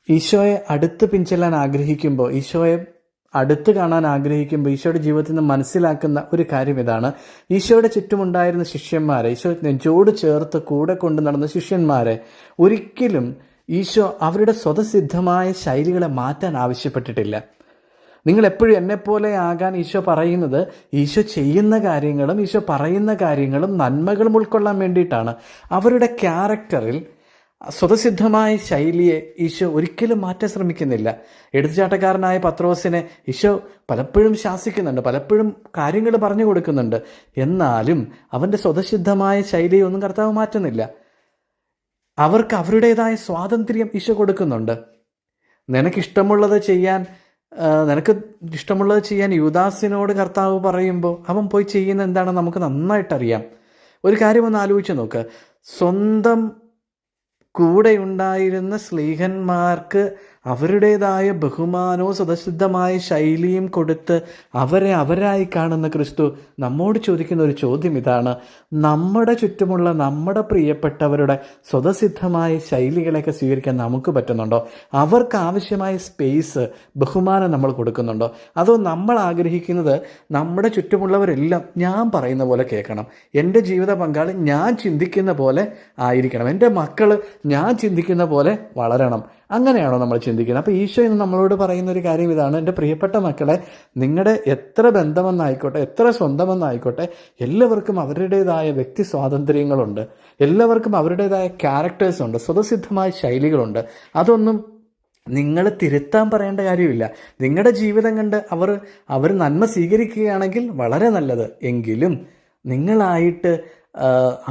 ഈശോയെ അടുത്ത് പിൻചെല്ലാൻ ആഗ്രഹിക്കുമ്പോൾ, ഈശോയെ അടുത്ത് കാണാൻ ആഗ്രഹിക്കുമ്പോൾ ഈശോയുടെ ജീവിതത്തിൽ നിന്ന് മനസ്സിലാക്കുന്ന ഒരു കാര്യം ഇതാണ്. ഈശോയുടെ ചുറ്റുമുണ്ടായിരുന്ന ശിഷ്യന്മാരെ, ഈശോ നെഞ്ചോട് ചേർത്ത് കൂടെ കൊണ്ട് നടന്ന ശിഷ്യന്മാരെ ഒരിക്കലും ഈശോ അവരുടെ സ്വതസിദ്ധമായ ശൈലികളെ മാറ്റാൻ ആവശ്യപ്പെട്ടിട്ടില്ല. നിങ്ങൾ എപ്പോഴും എന്നെപ്പോലെ ആകാൻ ഈശോ പറയുന്നത് ഈശോ ചെയ്യുന്ന കാര്യങ്ങളും ഈശോ പറയുന്ന കാര്യങ്ങളും നന്മകളും ഉൾക്കൊള്ളാൻ വേണ്ടിയിട്ടാണ്. അവരുടെ ക്യാരക്ടറിൽ സ്വതസിദ്ധമായ ശൈലിയെ ഈശോ ഒരിക്കലും മാറ്റാൻ ശ്രമിക്കുന്നില്ല. എടുത്തുചാട്ടക്കാരനായ പത്രോസിനെ ഈശോ പലപ്പോഴും ശാസിക്കുന്നുണ്ട്, പലപ്പോഴും കാര്യങ്ങൾ പറഞ്ഞു കൊടുക്കുന്നുണ്ട്. എന്നാലും അവൻ്റെ സ്വതസിദ്ധമായ ശൈലിയെ ഒന്നും കർത്താവ് മാറ്റുന്നില്ല. അവർക്ക് അവരുടേതായ സ്വാതന്ത്ര്യം ഈശോ കൊടുക്കുന്നുണ്ട്. നിനക്ക് ഇഷ്ടമുള്ളത് ചെയ്യാൻ യൂദാസിനോട് കർത്താവ് പറയുമ്പോൾ അവൻ പോയി ചെയ്യുന്ന എന്താണെന്ന് നമുക്ക് നന്നായിട്ടറിയാം. ഒരു കാര്യം ഒന്ന് ആലോചിച്ച് നോക്ക്. സ്വന്തം കൂടെയുണ്ടായിരുന്ന സ്ലീഹന്മാർക്ക് അവരുടേതായ ബഹുമാനവും സ്വതസിദ്ധമായ ശൈലിയും കൊടുത്ത് അവരെ അവരായി കാണുന്ന ക്രിസ്തു നമ്മോട് ചോദിക്കുന്ന ഒരു ചോദ്യം ഇതാണ്: നമ്മുടെ ചുറ്റുമുള്ള നമ്മുടെ പ്രിയപ്പെട്ടവരുടെ സ്വതസിദ്ധമായ ശൈലികളെയൊക്കെ സ്വീകരിക്കാൻ നമുക്ക് പറ്റുന്നുണ്ടോ? അവർക്ക് ആവശ്യമായ സ്പേസ്, ബഹുമാനം നമ്മൾ കൊടുക്കുന്നുണ്ടോ? അതോ നമ്മൾ ആഗ്രഹിക്കുന്നത് നമ്മുടെ ചുറ്റുമുള്ളവരെല്ലാം ഞാൻ പറയുന്ന പോലെ കേൾക്കണം, എൻ്റെ ജീവിത പങ്കാളി ഞാൻ ചിന്തിക്കുന്ന പോലെ ആയിരിക്കണം, എൻ്റെ മക്കൾ ഞാൻ ചിന്തിക്കുന്ന പോലെ വളരണം, അങ്ങനെയാണോ നമ്മൾ ചിന്തിക്കുന്നത്? അപ്പോൾ ഈശോ ഇന്ന് നമ്മളോട് പറയുന്ന ഒരു കാര്യം ഇതാണ്: എൻ്റെ പ്രിയപ്പെട്ട മക്കളെ, നിങ്ങളുടെ എത്ര ബന്ധമെന്നായിക്കോട്ടെ, എത്ര സ്വന്തമെന്നായിക്കോട്ടെ, എല്ലാവർക്കും അവരുടേതായ വ്യക്തി സ്വാതന്ത്ര്യങ്ങളുണ്ട്, എല്ലാവർക്കും അവരുടേതായ ക്യാരക്ടേഴ്സ് ഉണ്ട്, സ്വതസിദ്ധമായ ശൈലികളുണ്ട്. അതൊന്നും നിങ്ങൾ തിരുത്താൻ പറയേണ്ട കാര്യമില്ല. നിങ്ങളുടെ ജീവിതം കണ്ട് അവർ നന്മ സ്വീകരിക്കുകയാണെങ്കിൽ വളരെ നല്ലത്. എങ്കിലും നിങ്ങളായിട്ട്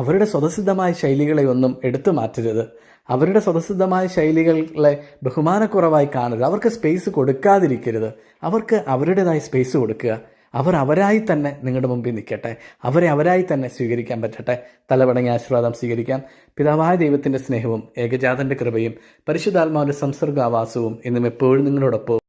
അവരുടെ സ്വതസിദ്ധമായ ശൈലികളെ ഒന്നും എടുത്തു മാറ്റരുത്. അവരുടെ സ്വതസിദ്ധമായ ശൈലികളെ ബഹുമാനക്കുറവായി കാണരുത്. അവർക്ക് സ്പേസ് കൊടുക്കാതിരിക്കരുത്. അവർക്ക് അവരുടേതായ സ്പേസ് കൊടുക്കുക. അവരായി തന്നെ നിങ്ങളുടെ മുമ്പിൽ നിൽക്കട്ടെ. അവരായി തന്നെ സ്വീകരിക്കാൻ പറ്റട്ടെ. തലവണങ്ങി ആശീർവാദം സ്വീകരിക്കാം. പിതാവായ ദൈവത്തിൻ്റെ സ്നേഹവും ഏകജാതൻ്റെ കൃപയും പരിശുദ്ധാത്മാവിൻ്റെ സംസർഗാവാസവും എന്നും എപ്പോഴും നിങ്ങളോടൊപ്പം